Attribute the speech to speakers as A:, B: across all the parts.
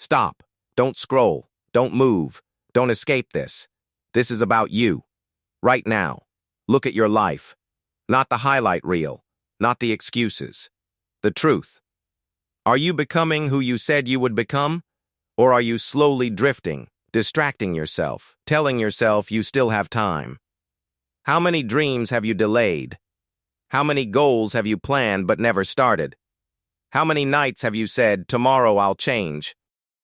A: Stop. Don't scroll. Don't move. Don't escape this. This is about you. Right now. Look at your life. Not the highlight reel. Not the excuses. The truth. Are you becoming who you said you would become? Or are you slowly drifting, distracting yourself, telling yourself you still have time? How many dreams have you delayed? How many goals have you planned but never started? How many nights have you said, tomorrow I'll change?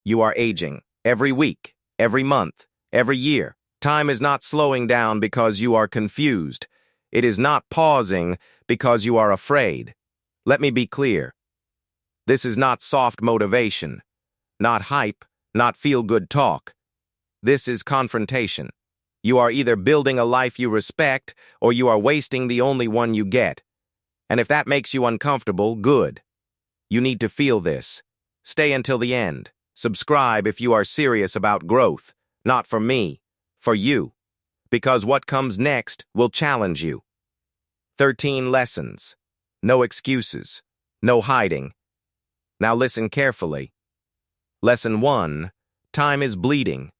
A: You are aging, every week, every month, every year. Time is not slowing down because you are confused. It is not pausing because you are afraid. Let me be clear. This is not soft motivation, not hype, not feel-good talk. This is confrontation. You are either building a life you respect or you are wasting the only one you get. And if that makes you uncomfortable, good. You need to feel this. Stay until the end. Subscribe if you are serious about growth. Not for me, for you. Because what comes next will challenge you. 13 lessons. No excuses. No hiding. Now listen carefully. Lesson 1. Time is bleeding.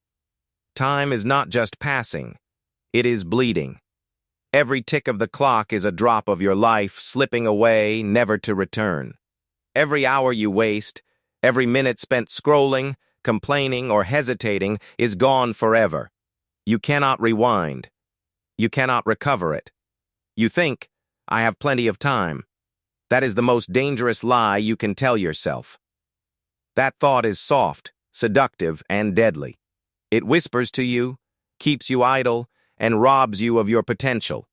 A: Time is not just passing. It is bleeding. Every tick of the clock is a drop of your life slipping away, never to return. Every hour you waste, every minute spent scrolling, complaining, or hesitating is gone forever. You cannot rewind. You cannot recover it. You think, I have plenty of time. That is the most dangerous lie you can tell yourself. That thought is soft, seductive, and deadly. It whispers to you, keeps you idle, and robs you of your potential.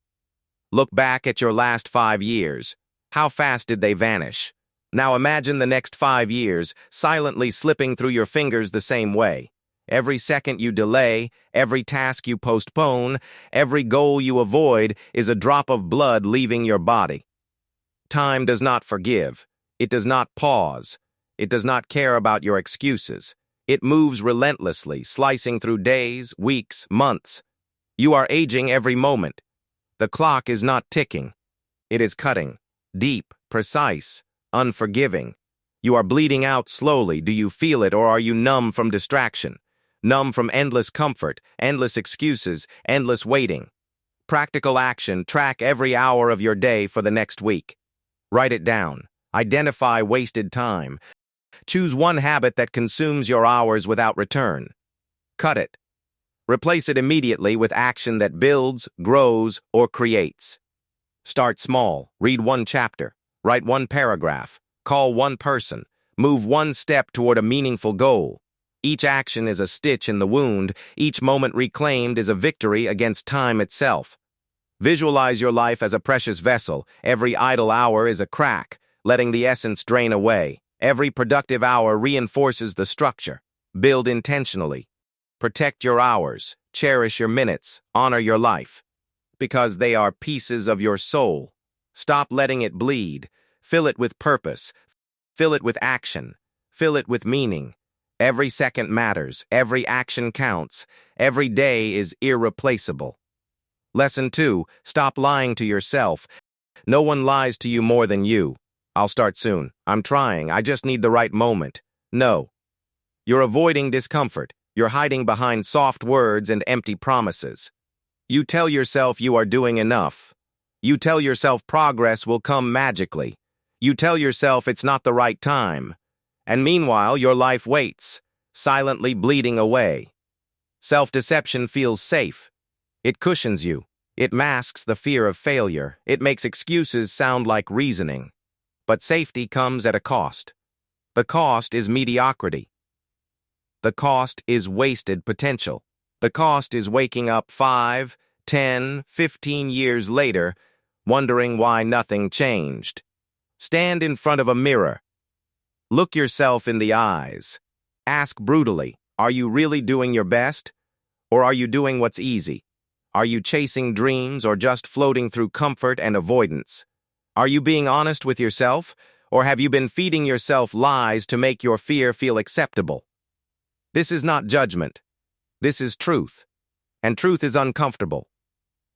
A: Look back at your last 5 years. How fast did they vanish? Now imagine the next 5 years silently slipping through your fingers the same way. Every second you delay, every task you postpone, every goal you avoid is a drop of blood leaving your body. Time does not forgive. It does not pause. It does not care about your excuses. It moves relentlessly, slicing through days, weeks, months. You are aging every moment. The clock is not ticking. It is cutting. Deep, precise, unforgiving. You are bleeding out slowly. Do you feel it, or are you numb from distraction? Numb from endless comfort, endless excuses, endless waiting. Practical action. Track every hour of your day for the next week. Write it down. Identify wasted time. Choose one habit that consumes your hours without return. Cut it. Replace it immediately with action that builds, grows, or creates. Start small. Read one chapter. Write one paragraph. Call one person. Move one step toward a meaningful goal. Each action is a stitch in the wound. Each moment reclaimed is a victory against time itself. Visualize your life as a precious vessel. Every idle hour is a crack, letting the essence drain away. Every productive hour reinforces the structure. Build intentionally. Protect your hours. Cherish your minutes. Honor your life. Because they are pieces of your soul. Stop letting it bleed. Fill it with purpose. Fill it with action. Fill it with meaning. Every second matters. Every action counts. Every day is irreplaceable. Lesson 2. Stop lying to yourself. No one lies to you more than you. I'll start soon. I'm trying. I just need the right moment. No. You're avoiding discomfort. You're hiding behind soft words and empty promises. You tell yourself you are doing enough. You tell yourself progress will come magically. You tell yourself it's not the right time. And meanwhile, your life waits, silently bleeding away. Self-deception feels safe. It cushions you. It masks the fear of failure. It makes excuses sound like reasoning. But safety comes at a cost. The cost is mediocrity. The cost is wasted potential. The cost is waking up 5, 10, 15 years later, wondering why nothing changed. Stand in front of a mirror. Look yourself in the eyes. Ask brutally, are you really doing your best? Or are you doing what's easy? Are you chasing dreams or just floating through comfort and avoidance? Are you being honest with yourself, or have you been feeding yourself lies to make your fear feel acceptable? This is not judgment. This is truth. And truth is uncomfortable.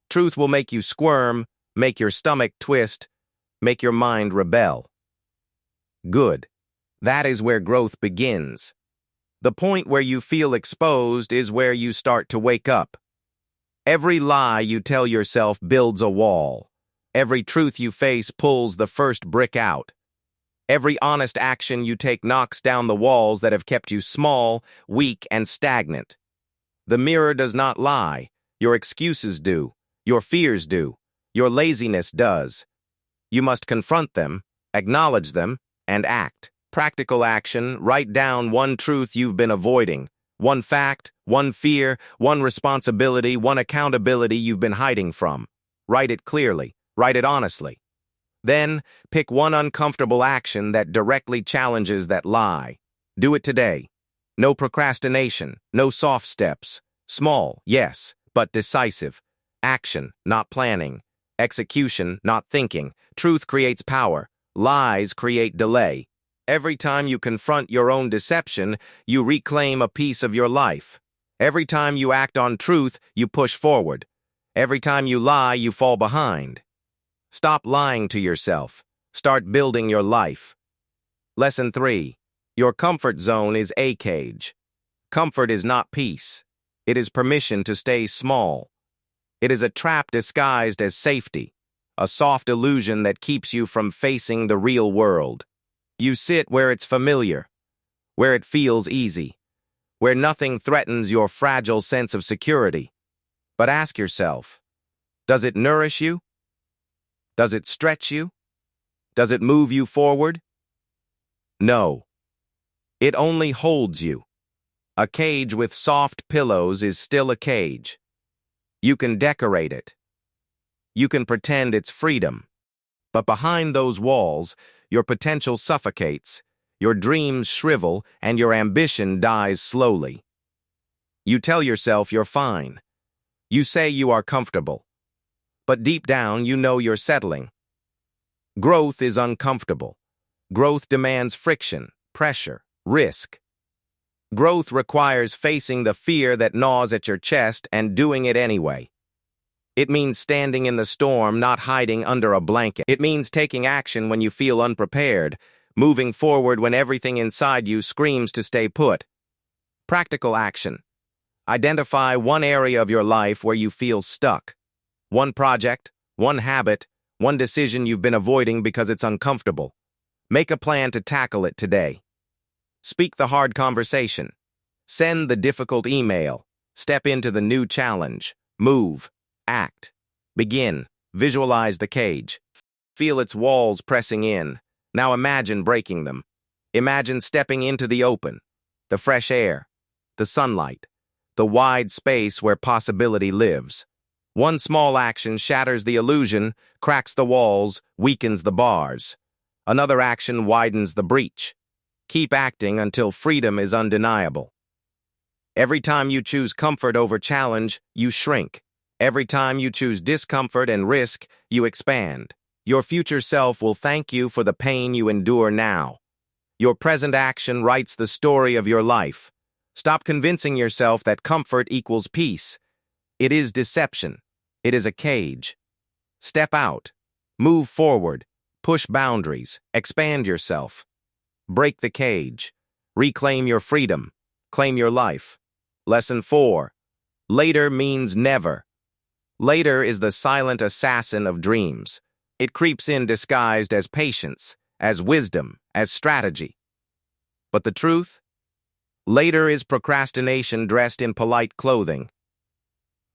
A: Truth will make you squirm, make your stomach twist, make your mind rebel. Good. That is where growth begins. The point where you feel exposed is where you start to wake up. Every lie you tell yourself builds a wall. Every truth you face pulls the first brick out. Every honest action you take knocks down the walls that have kept you small, weak, and stagnant. The mirror does not lie. Your excuses do. Your fears do. Your laziness does. You must confront them, acknowledge them, and act. Practical action: write down one truth you've been avoiding, one fact, one fear, one responsibility, one accountability you've been hiding from. Write it clearly. Write it honestly. Then, pick one uncomfortable action that directly challenges that lie. Do it today. No procrastination, no soft steps. Small, yes, but decisive. Action, not planning. Execution, not thinking. Truth creates power. Lies create delay. Every time you confront your own deception, you reclaim a piece of your life. Every time you act on truth, you push forward. Every time you lie, you fall behind. Stop lying to yourself. Start building your life. Lesson 3. Your comfort zone is a cage. Comfort is not peace. It is permission to stay small. It is a trap disguised as safety, a soft illusion that keeps you from facing the real world. You sit where it's familiar, where it feels easy, where nothing threatens your fragile sense of security. But ask yourself, does it nourish you? Does it stretch you? Does it move you forward? No. It only holds you. A cage with soft pillows is still a cage. You can decorate it. You can pretend it's freedom. But behind those walls, your potential suffocates, your dreams shrivel, and your ambition dies slowly. You tell yourself you're fine. You say you are comfortable. But deep down, you know you're settling. Growth is uncomfortable. Growth demands friction, pressure, risk. Growth requires facing the fear that gnaws at your chest and doing it anyway. It means standing in the storm, not hiding under a blanket. It means taking action when you feel unprepared, moving forward when everything inside you screams to stay put. Practical action. Identify one area of your life where you feel stuck. One project, one habit, one decision you've been avoiding because it's uncomfortable. Make a plan to tackle it today. Speak the hard conversation. Send the difficult email. Step into the new challenge. Move. Act. Begin. Visualize the cage. Feel its walls pressing in. Now imagine breaking them. Imagine stepping into the open, the fresh air, the sunlight, the wide space where possibility lives. One small action shatters the illusion, cracks the walls, weakens the bars. Another action widens the breach. Keep acting until freedom is undeniable. Every time you choose comfort over challenge, you shrink. Every time you choose discomfort and risk, you expand. Your future self will thank you for the pain you endure now. Your present action writes the story of your life. Stop convincing yourself that comfort equals peace. It is deception. It is a cage. Step out. Move forward. Push boundaries. Expand yourself. Break the cage. Reclaim your freedom. Claim your life. Lesson 4. Later means never. Later is the silent assassin of dreams. It creeps in disguised as patience, as wisdom, as strategy. But the truth? Later is procrastination dressed in polite clothing.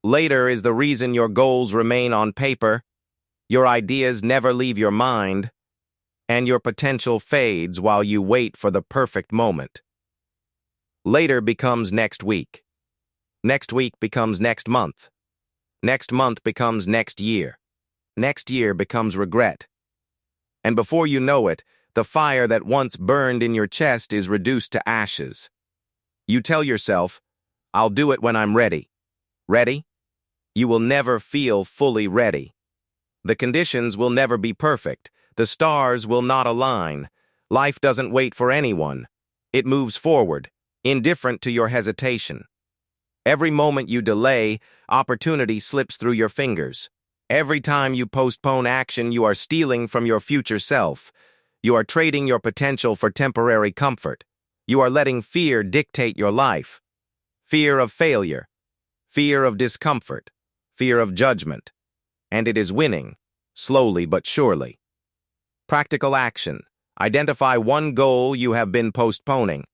A: Later is the reason your goals remain on paper, your ideas never leave your mind, and your potential fades while you wait for the perfect moment. Later becomes next week. Next week becomes next month. Next month becomes next year. Next year becomes regret. And before you know it, the fire that once burned in your chest is reduced to ashes. You tell yourself, I'll do it when I'm ready. Ready? You will never feel fully ready. The conditions will never be perfect. The stars will not align. Life doesn't wait for anyone. It moves forward, indifferent to your hesitation. Every moment you delay, opportunity slips through your fingers. Every time you postpone action, you are stealing from your future self. You are trading your potential for temporary comfort. You are letting fear dictate your life. Fear of failure, fear of discomfort, fear of judgment. And it is winning, slowly but surely. Practical action. Identify one goal you have been postponing.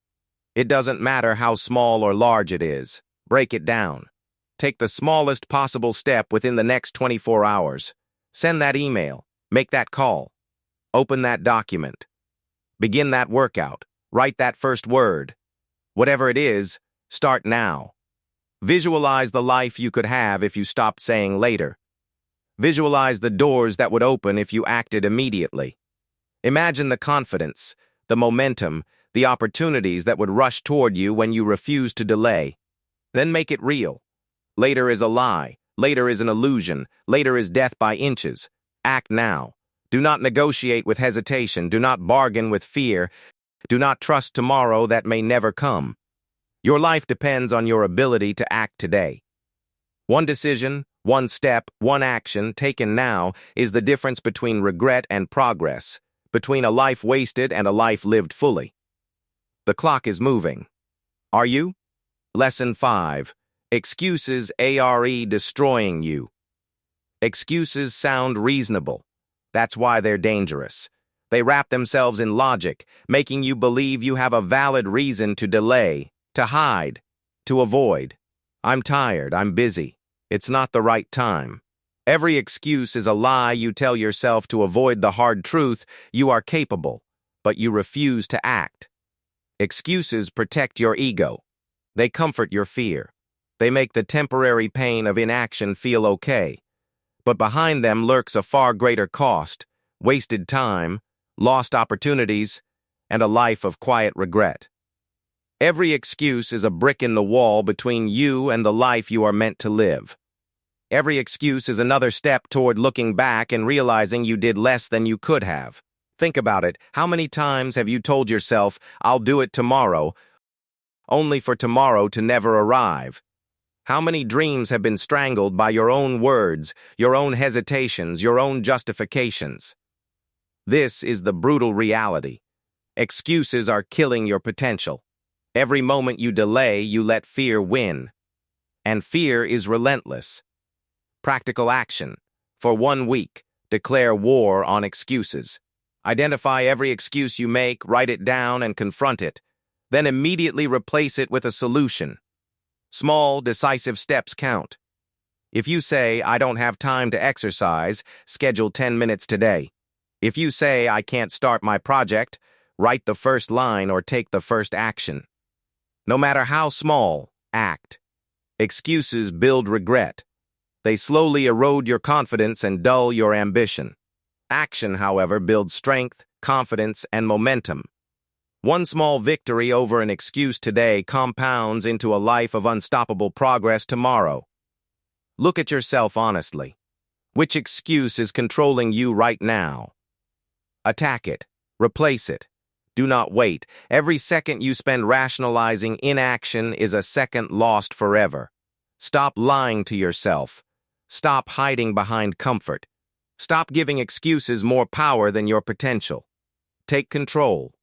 A: It doesn't matter how small or large it is. Break it down. Take the smallest possible step within the next 24 hours. Send that email. Make that call. Open that document. Begin that workout. Write that first word. Whatever it is, start now. Visualize the life you could have if you stopped saying later. Visualize the doors that would open if you acted immediately. Imagine the confidence, the momentum, the opportunities that would rush toward you when you refuse to delay. Then make it real. Later is a lie. Later is an illusion. Later is death by inches. Act now. Do not negotiate with hesitation. Do not bargain with fear. Do not trust tomorrow that may never come. Your life depends on your ability to act today. One decision, one step, one action taken now is the difference between regret and progress, between a life wasted and a life lived fully. The clock is moving. Are you? Lesson 5. Excuses are destroying you. Excuses sound reasonable. That's why they're dangerous. They wrap themselves in logic, making you believe you have a valid reason to delay, to hide, to avoid. I'm tired, I'm busy. It's not the right time. Every excuse is a lie you tell yourself to avoid the hard truth. You are capable, but you refuse to act. Excuses protect your ego. They comfort your fear. They make the temporary pain of inaction feel okay. But behind them lurks a far greater cost, wasted time, lost opportunities, and a life of quiet regret. Every excuse is a brick in the wall between you and the life you are meant to live. Every excuse is another step toward looking back and realizing you did less than you could have. Think about it. How many times have you told yourself, "I'll do it tomorrow," only for tomorrow to never arrive? How many dreams have been strangled by your own words, your own hesitations, your own justifications? This is the brutal reality. Excuses are killing your potential. Every moment you delay, you let fear win. And fear is relentless. Practical action. For 1 week, declare war on excuses. Identify every excuse you make, write it down, and confront it. Then immediately replace it with a solution. Small, decisive steps count. If you say, "I don't have time to exercise," schedule 10 minutes today. If you say, "I can't start my project," write the first line or take the first action. No matter how small, act. Excuses build regret. They slowly erode your confidence and dull your ambition. Action, however, builds strength, confidence, and momentum. One small victory over an excuse today compounds into a life of unstoppable progress tomorrow. Look at yourself honestly. Which excuse is controlling you right now? Attack it. Replace it. Do not wait. Every second you spend rationalizing inaction is a second lost forever. Stop lying to yourself. Stop hiding behind comfort. Stop giving excuses more power than your potential. Take control.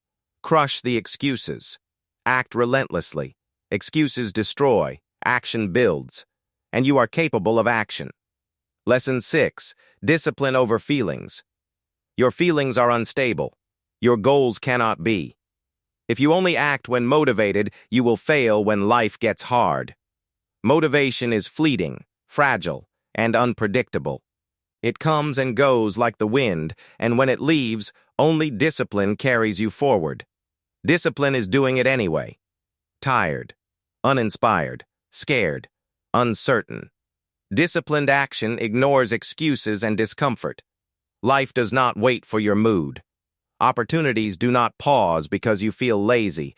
A: Crush the excuses. Act relentlessly. Excuses destroy. Action builds. And you are capable of action. Lesson 6. Discipline over feelings. Your feelings are unstable. Your goals cannot be. If you only act when motivated, you will fail when life gets hard. Motivation is fleeting, fragile, and unpredictable. It comes and goes like the wind, and when it leaves, only discipline carries you forward. Discipline is doing it anyway. Tired, uninspired, scared, uncertain. Disciplined action ignores excuses and discomfort. Life does not wait for your mood. Opportunities do not pause because you feel lazy.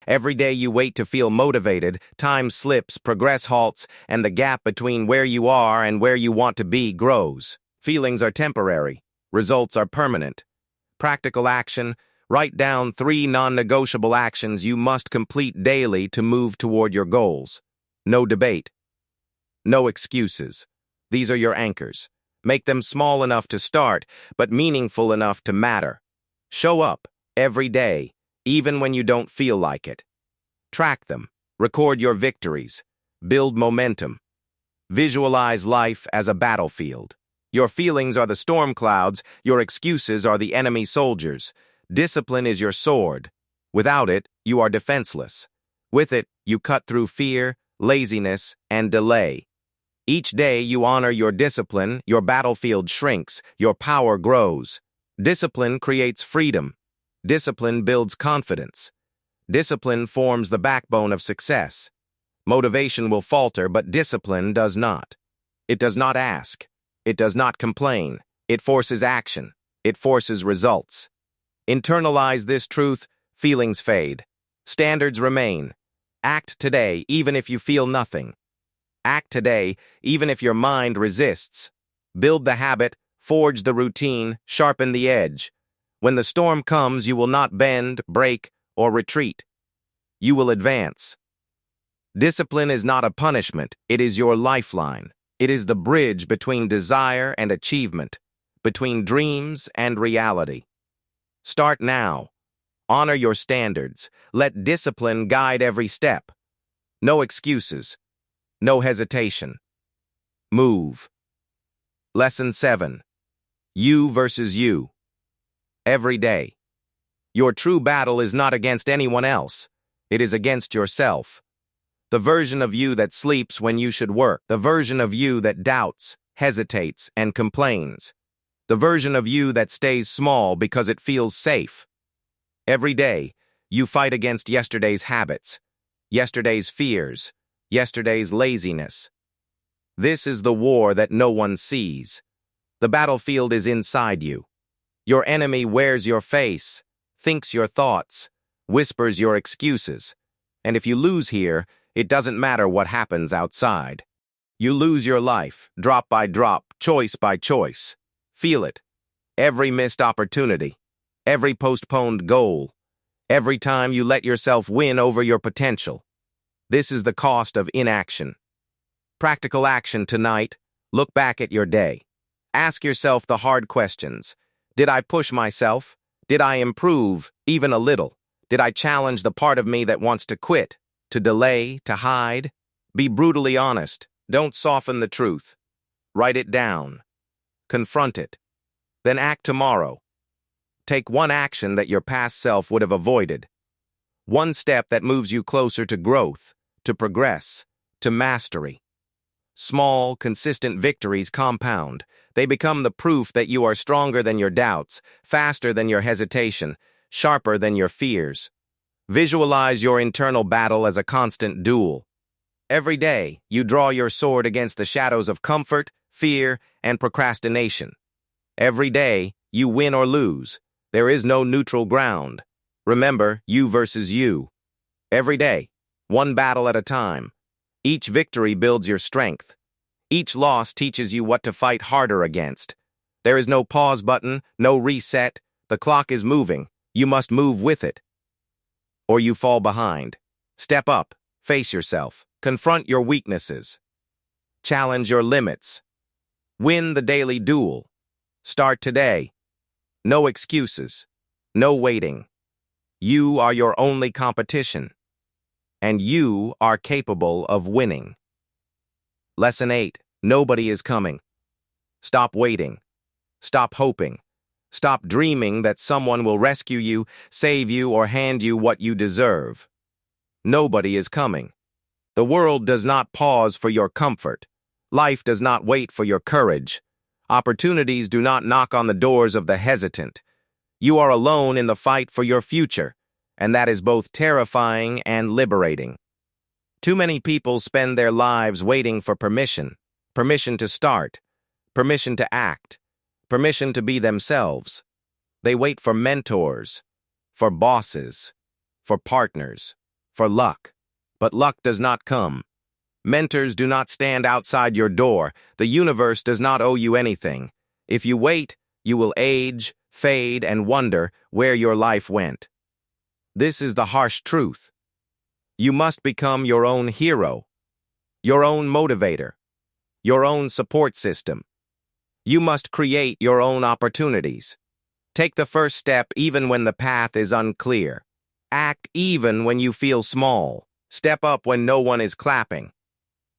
A: Every day you wait to feel motivated, time slips, progress halts, and the gap between where you are and where you want to be grows. Feelings are temporary. Results are permanent. Practical action. Write down 3 non-negotiable actions you must complete daily to move toward your goals. No debate. No excuses. These are your anchors. Make them small enough to start, but meaningful enough to matter. Show up every day, even when you don't feel like it. Track them. Record your victories. Build momentum. Visualize life as a battlefield. Your feelings are the storm clouds. Your excuses are the enemy soldiers. Discipline is your sword. Without it, you are defenseless. With it, you cut through fear, laziness, and delay. Each day you honor your discipline, your battlefield shrinks, your power grows. Discipline creates freedom. Discipline builds confidence. Discipline forms the backbone of success. Motivation will falter, but discipline does not. It does not ask. It does not complain. It forces action. It forces results. Internalize this truth, feelings fade. Standards remain. Act today, even if you feel nothing. Act today, even if your mind resists. Build the habit, forge the routine, sharpen the edge. When the storm comes, you will not bend, break, or retreat. You will advance. Discipline is not a punishment, it is your lifeline. It is the bridge between desire and achievement, between dreams and reality. Start now. Honor your standards. Let discipline guide every step. No excuses. No hesitation. Move. Lesson 7. You versus you. Every day. Your true battle is not against anyone else. It is against yourself. The version of you that sleeps when you should work. The version of you that doubts, hesitates, and complains. The version of you that stays small because it feels safe. Every day, you fight against yesterday's habits, yesterday's fears, yesterday's laziness. This is the war that no one sees. The battlefield is inside you. Your enemy wears your face, thinks your thoughts, whispers your excuses. And if you lose here, it doesn't matter what happens outside. You lose your life, drop by drop, choice by choice. Feel it. Every missed opportunity, every postponed goal, every time you let yourself win over your potential. This is the cost of inaction. Practical action tonight. Look back at your day. Ask yourself the hard questions. Did I push myself? Did I improve, even a little? Did I challenge the part of me that wants to quit, to delay, to hide? Be brutally honest. Don't soften the truth. Write it down. Confront it. Then act tomorrow. Take one action that your past self would have avoided. One step that moves you closer to growth, to progress, to mastery. Small, consistent victories compound. They become the proof that you are stronger than your doubts, faster than your hesitation, sharper than your fears. Visualize your internal battle as a constant duel. Every day, you draw your sword against the shadows of comfort, fear, and procrastination. Every day, you win or lose. There is no neutral ground. Remember, you versus you. Every day, one battle at a time. Each victory builds your strength. Each loss teaches you what to fight harder against. There is no pause button, no reset. The clock is moving. You must move with it. Or you fall behind. Step up. Face yourself. Confront your weaknesses. Challenge your limits. Win the daily duel. Start today. No excuses. No waiting. You are your only competition. And you are capable of winning. Lesson 8. Nobody is coming. Stop waiting. Stop hoping. Stop dreaming that someone will rescue you, save you, or hand you what you deserve. Nobody is coming. The world does not pause for your comfort. Life does not wait for your courage. Opportunities do not knock on the doors of the hesitant. You are alone in the fight for your future, and that is both terrifying and liberating. Too many people spend their lives waiting for permission. Permission to start. Permission to act. Permission to be themselves. They wait for mentors, for bosses, for partners, for luck. But luck does not come. Mentors do not stand outside your door. The universe does not owe you anything. If you wait, you will age, fade, and wonder where your life went. This is the harsh truth. You must become your own hero, your own motivator, your own support system. You must create your own opportunities. Take the first step even when the path is unclear. Act even when you feel small. Step up when no one is clapping.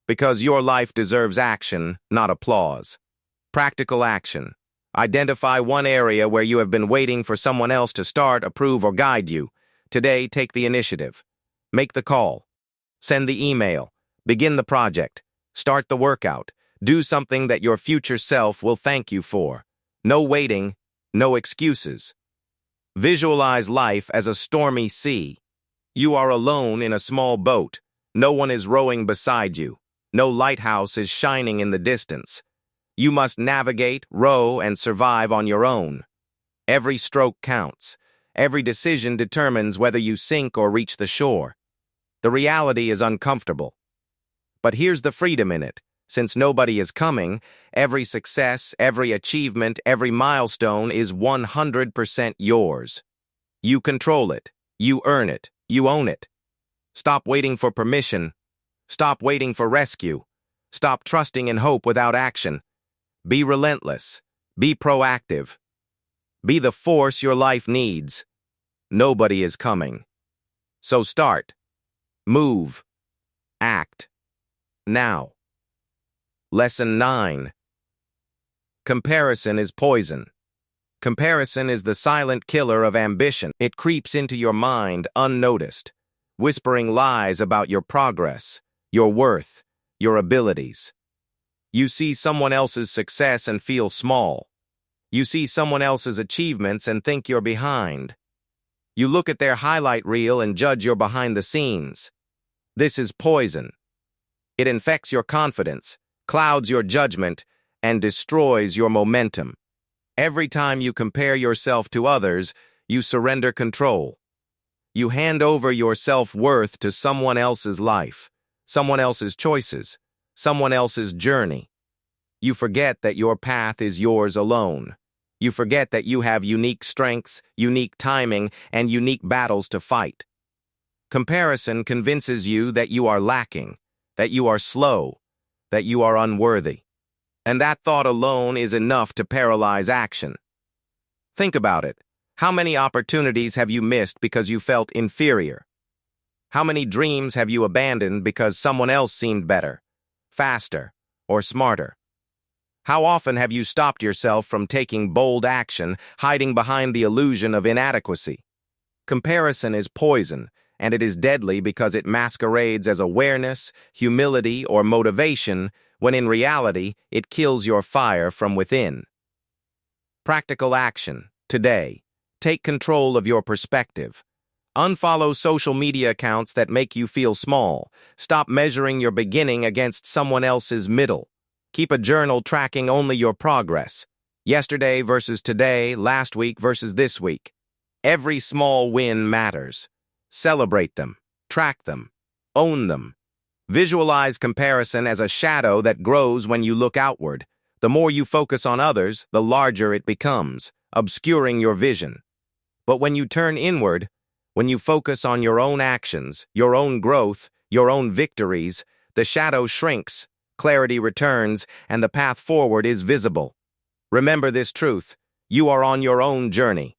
A: Because your life deserves action, not applause. Practical action. Identify one area where you have been waiting for someone else to start, approve, or guide you. Today, take the initiative. Make the call. Send the email. Begin the project. Start the workout. Do something that your future self will thank you for. No waiting, no excuses. Visualize life as a stormy sea. You are alone in a small boat. No one is rowing beside you. No lighthouse is shining in the distance. You must navigate, row, and survive on your own. Every stroke counts. Every decision determines whether you sink or reach the shore. The reality is uncomfortable. But here's the freedom in it. Since nobody is coming, every success, every achievement, every milestone is 100% yours. You control it. You earn it. You own it. Stop waiting for permission. Stop waiting for rescue. Stop trusting in hope without action. Be relentless. Be proactive. Be the force your life needs. Nobody is coming. So start. Move. Act. Now. Lesson 9. Comparison is poison. Comparison is the silent killer of ambition. It creeps into your mind unnoticed, whispering lies about your progress, your worth, your abilities. You see someone else's success and feel small. You see someone else's achievements and think you're behind. You look at their highlight reel and judge your behind the scenes. This is poison. It infects your confidence, clouds your judgment, and destroys your momentum. Every time you compare yourself to others, you surrender control. You hand over your self-worth to someone else's life, someone else's choices, someone else's journey. You forget that your path is yours alone. You forget that you have unique strengths, unique timing, and unique battles to fight. Comparison convinces you that you are lacking, that you are slow, that you are unworthy. And that thought alone is enough to paralyze action. Think about it. How many opportunities have you missed because you felt inferior? How many dreams have you abandoned because someone else seemed better, faster, or smarter? How often have you stopped yourself from taking bold action, hiding behind the illusion of inadequacy? Comparison is poison, and it is deadly because it masquerades as awareness, humility, or motivation, when in reality, it kills your fire from within. Practical action. Today, take control of your perspective. Unfollow social media accounts that make you feel small. Stop measuring your beginning against someone else's middle. Keep a journal tracking only your progress. Yesterday versus today, last week versus this week. Every small win matters. Celebrate them. Track them. Own them. Visualize comparison as a shadow that grows when you look outward. The more you focus on others, the larger it becomes, obscuring your vision. But when you turn inward, when you focus on your own actions, your own growth, your own victories, the shadow shrinks, clarity returns, and the path forward is visible. Remember this truth: you are on your own journey.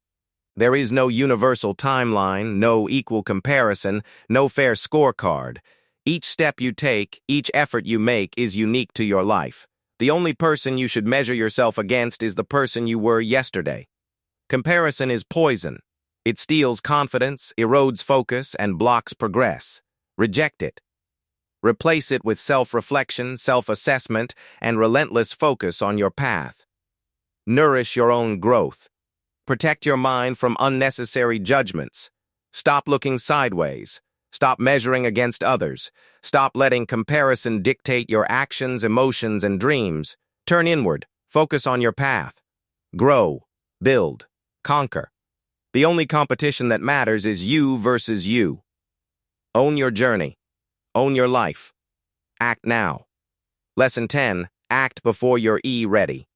A: There is no universal timeline, no equal comparison, no fair scorecard. Each step you take, each effort you make is unique to your life. The only person you should measure yourself against is the person you were yesterday. Comparison is poison. It steals confidence, erodes focus, and blocks progress. Reject it. Replace it with self-reflection, self-assessment, and relentless focus on your path. Nourish your own growth. Protect your mind from unnecessary judgments. Stop looking sideways. Stop measuring against others. Stop letting comparison dictate your actions, emotions, and dreams. Turn inward. Focus on your path. Grow. Build. Conquer. The only competition that matters is you versus you. Own your journey. Own your life. Act now. Lesson 10. Act before you're ready.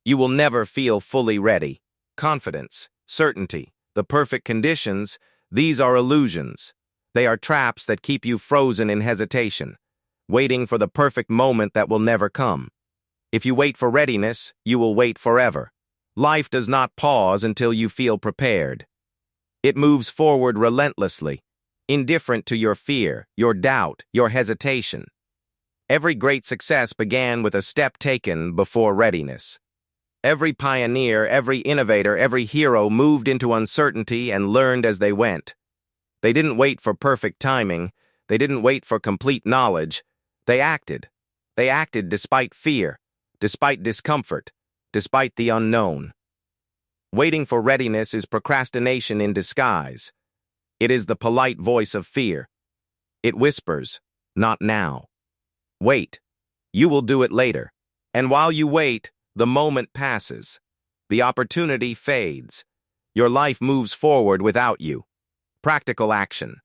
A: You will never feel fully ready. Confidence, certainty, the perfect conditions, these are illusions. They are traps that keep you frozen in hesitation, waiting for the perfect moment that will never come. If you wait for readiness, you will wait forever. Life does not pause until you feel prepared. It moves forward relentlessly, indifferent to your fear, your doubt, your hesitation. Every great success began with a step taken before readiness. Every pioneer, every innovator, every hero moved into uncertainty and learned as they went. They didn't wait for perfect timing. They didn't wait for complete knowledge. They acted. They acted despite fear, despite discomfort, despite the unknown. Waiting for readiness is procrastination in disguise. It is the polite voice of fear. It whispers, "Not now. Wait. You will do it later." And while you wait, the moment passes. The opportunity fades. Your life moves forward without you. Practical action.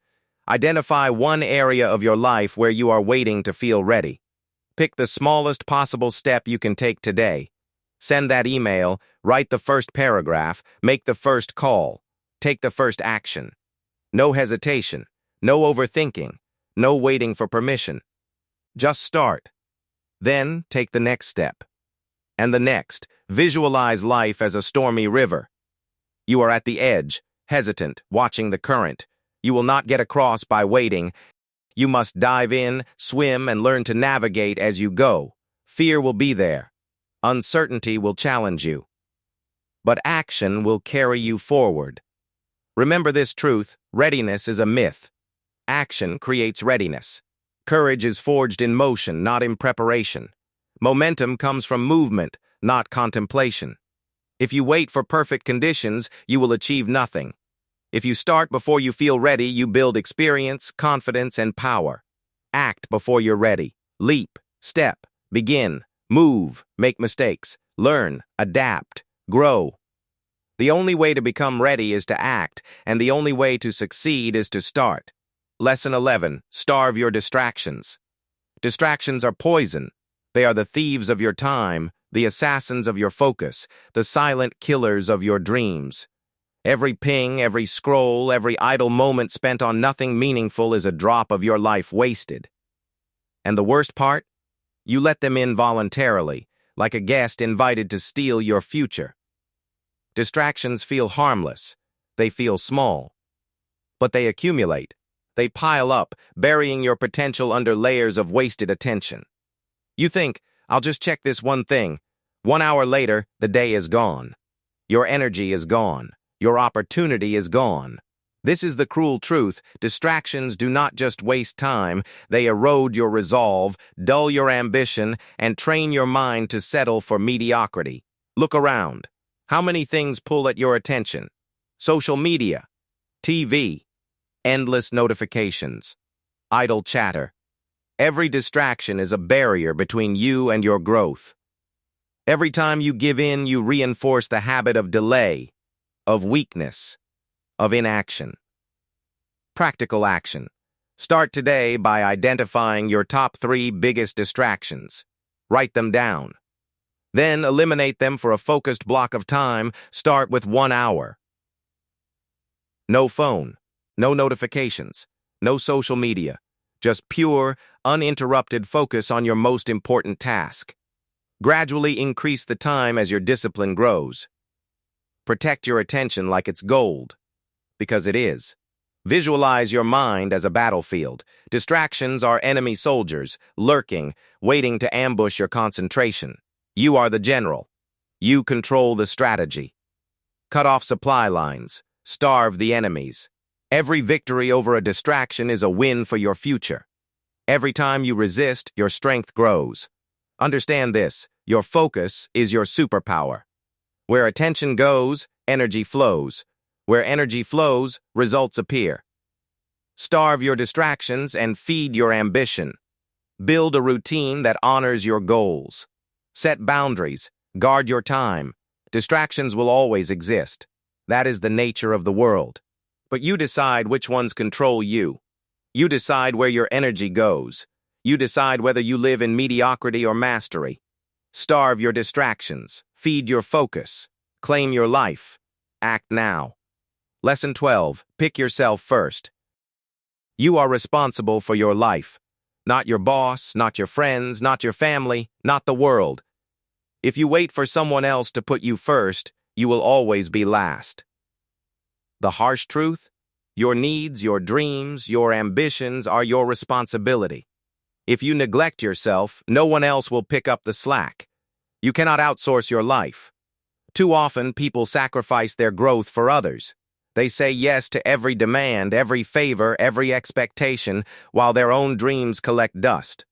A: Identify one area of your life where you are waiting to feel ready. Pick the smallest possible step you can take today. Send that email, write the first paragraph, make the first call, take the first action. No hesitation, no overthinking, no waiting for permission. Just start. Then take the next step. And the next. Visualize life as a stormy river. You are at the edge, hesitant, watching the current. You will not get across by waiting. You must dive in, swim, and learn to navigate as you go. Fear will be there. Uncertainty will challenge you. But action will carry you forward. Remember this truth: readiness is a myth. Action creates readiness. Courage is forged in motion, not in preparation. Momentum comes from movement, not contemplation. If you wait for perfect conditions, you will achieve nothing. If you start before you feel ready, you build experience, confidence, and power. Act before you're ready. Leap, step, begin, move, make mistakes, learn, adapt, grow. The only way to become ready is to act, and the only way to succeed is to start. Lesson 11. Starve your distractions. Distractions are poison. They are the thieves of your time, the assassins of your focus, the silent killers of your dreams. Every ping, every scroll, every idle moment spent on nothing meaningful is a drop of your life wasted. And the worst part? You let them in voluntarily, like a guest invited to steal your future. Distractions feel harmless. They feel small. But they accumulate. They pile up, burying your potential under layers of wasted attention. You think, "I'll just check this one thing." 1 hour later, the day is gone. Your energy is gone. Your opportunity is gone. This is the cruel truth. Distractions do not just waste time. They erode your resolve, dull your ambition, and train your mind to settle for mediocrity. Look around. How many things pull at your attention? Social media, TV, endless notifications, idle chatter. Every distraction is a barrier between you and your growth. Every time you give in, you reinforce the habit of delay, of weakness, of inaction. Practical action. Start today by identifying your top 3 biggest distractions. Write them down. Then eliminate them for a focused block of time. Start with 1 hour. No phone, no notifications, no social media. Just pure, uninterrupted focus on your most important task. Gradually increase the time as your discipline grows. Protect your attention like it's gold, because it is. Visualize your mind as a battlefield. Distractions are enemy soldiers, lurking, waiting to ambush your concentration. You are the general. You control the strategy. Cut off supply lines. Starve the enemies. Every victory over a distraction is a win for your future. Every time you resist, your strength grows. Understand this: your focus is your superpower. Where attention goes, energy flows. Where energy flows, results appear. Starve your distractions and feed your ambition. Build a routine that honors your goals. Set boundaries. Guard your time. Distractions will always exist. That is the nature of the world. But you decide which ones control you. You decide where your energy goes. You decide whether you live in mediocrity or mastery. Starve your distractions. Feed your focus. Claim your life. Act now. Lesson 12. Pick yourself first. You are responsible for your life. Not your boss, not your friends, not your family, not the world. If you wait for someone else to put you first, you will always be last. The harsh truth? Your needs, your dreams, your ambitions are your responsibility. If you neglect yourself, no one else will pick up the slack. You cannot outsource your life. Too often, people sacrifice their growth for others. They say yes to every demand, every favor, every expectation, while their own dreams collect dust.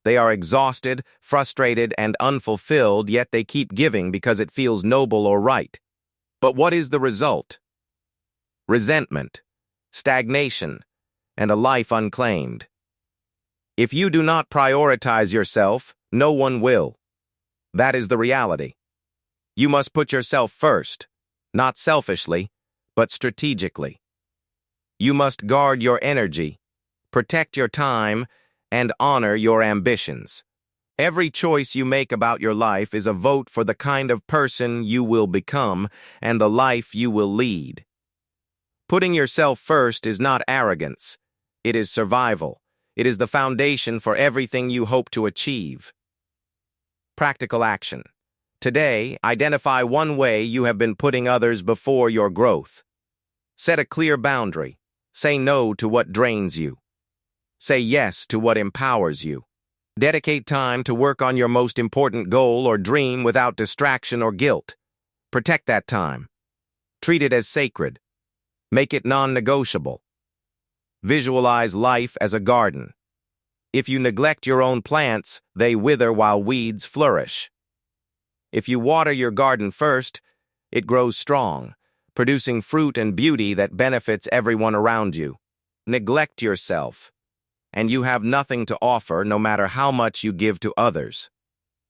A: They are exhausted, frustrated, and unfulfilled, yet they keep giving because it feels noble or right. But what is the result? Resentment, stagnation, and a life unclaimed. If you do not prioritize yourself, no one will. That is the reality. You must put yourself first, not selfishly, but strategically. You must guard your energy, protect your time, and honor your ambitions. Every choice you make about your life is a vote for the kind of person you will become and the life you will lead. Putting yourself first is not arrogance. It is survival. It is the foundation for everything you hope to achieve. Practical action. Today, identify one way you have been putting others before your growth. Set a clear boundary. Say no to what drains you. Say yes to what empowers you. Dedicate time to work on your most important goal or dream without distraction or guilt. Protect that time. Treat it as sacred. Make it non-negotiable. Visualize life as a garden. If you neglect your own plants, they wither while weeds flourish. If you water your garden first, it grows strong, producing fruit and beauty that benefits everyone around you. Neglect yourself, and you have nothing to offer no matter how much you give to others.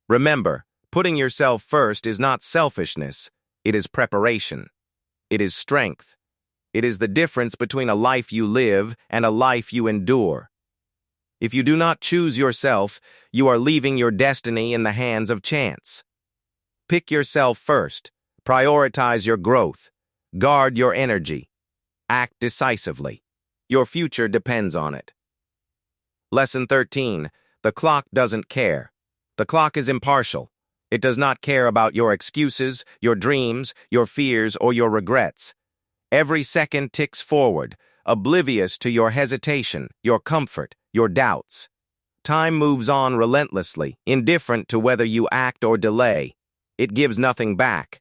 A: Remember, putting yourself first is not selfishness, it is preparation. It is strength. It is the difference between a life you live and a life you endure. If you do not choose yourself, you are leaving your destiny in the hands of chance. Pick yourself first. Prioritize your growth. Guard your energy. Act decisively. Your future depends on it. Lesson 13. The clock doesn't care. The clock is impartial. It does not care about your excuses, your dreams, your fears, or your regrets. Every second ticks forward, oblivious to your hesitation, your comfort, your doubts. Time moves on relentlessly, indifferent to whether you act or delay. It gives nothing back.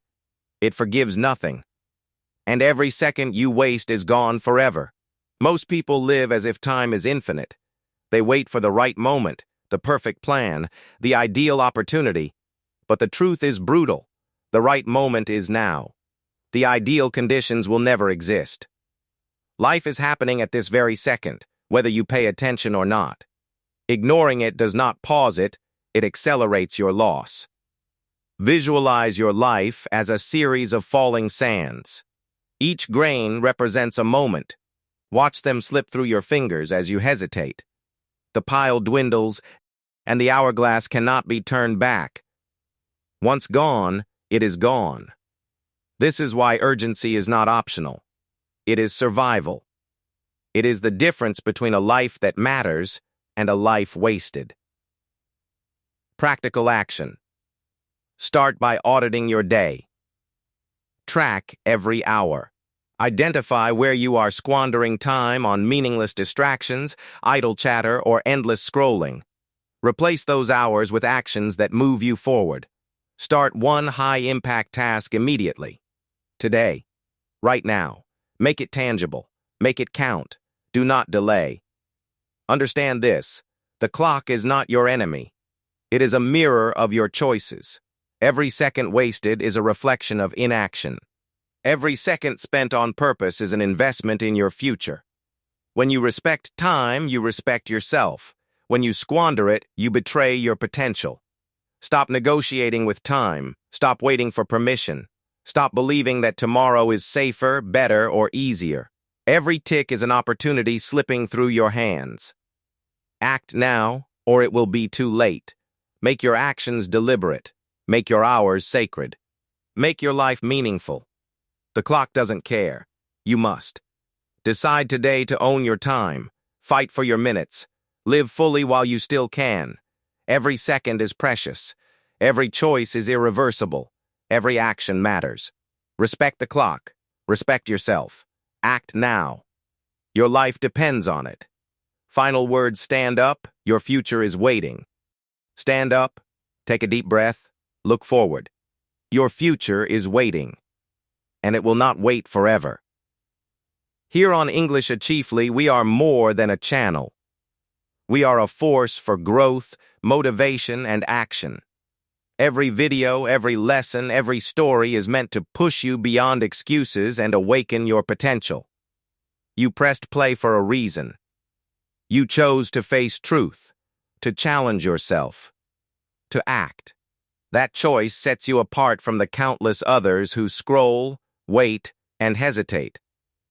A: It forgives nothing. And every second you waste is gone forever. Most people live as if time is infinite. They wait for the right moment, the perfect plan, the ideal opportunity. But the truth is brutal. The right moment is now. The ideal conditions will never exist. Life is happening at this very second, whether you pay attention or not. Ignoring it does not pause it, it accelerates your loss. Visualize your life as a series of falling sands. Each grain represents a moment. Watch them slip through your fingers as you hesitate. The pile dwindles, and the hourglass cannot be turned back. Once gone, it is gone. This is why urgency is not optional. It is survival. It is the difference between a life that matters and a life wasted. Practical action. Start by auditing your day. Track every hour. Identify where you are squandering time on meaningless distractions, idle chatter, or endless scrolling. Replace those hours with actions that move you forward. Start one high-impact task immediately. Today. Right now. Make it tangible. Make it count. Do not delay. Understand this. The clock is not your enemy. It is a mirror of your choices. Every second wasted is a reflection of inaction. Every second spent on purpose is an investment in your future. When you respect time, you respect yourself. When you squander it, you betray your potential. Stop negotiating with time. Stop waiting for permission. Stop believing that tomorrow is safer, better, or easier. Every tick is an opportunity slipping through your hands. Act now, or it will be too late. Make your actions deliberate. Make your hours sacred. Make your life meaningful. The clock doesn't care. You must. Decide today to own your time. Fight for your minutes. Live fully while you still can. Every second is precious. Every choice is irreversible. Every action matters. Respect the clock. Respect yourself. Act now. Your life depends on it. Final words: stand up, your future is waiting. Stand up, take a deep breath, look forward. Your future is waiting, and it will not wait forever. Here on English Chiefly, we are more than a channel. We are a force for growth, motivation, and action. Every video, every lesson, every story is meant to push you beyond excuses and awaken your potential. You pressed play for a reason. You chose to face truth, to challenge yourself, to act. That choice sets you apart from the countless others who scroll, wait, and hesitate.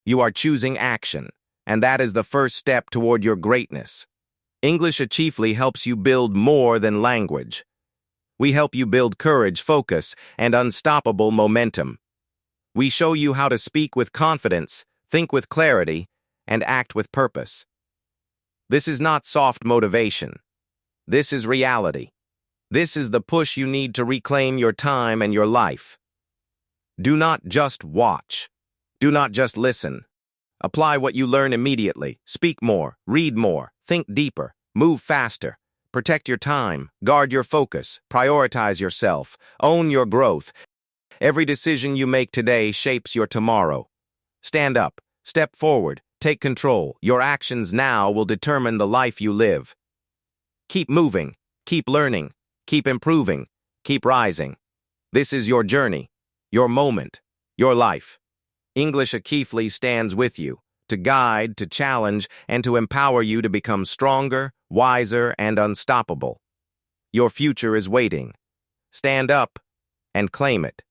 A: You are choosing action, and that is the first step toward your greatness. English Chiefly helps you build more than language. We help you build courage, focus, and unstoppable momentum. We show you how to speak with confidence, think with clarity, and act with purpose. This is not soft motivation. This is reality. This is the push you need to reclaim your time and your life. Do not just watch. Do not just listen. Apply what you learn immediately. Speak more, read more, think deeper, move faster. Protect your time, guard your focus, prioritize yourself, own your growth. Every decision you make today shapes your tomorrow. Stand up, step forward, take control. Your actions now will determine the life you live. Keep moving, keep learning, keep improving, keep rising. This is your journey, your moment, your life. English Chiefly stands with you, to guide, to challenge, and to empower you to become stronger, wiser, and unstoppable. Your future is waiting. Stand up and claim it.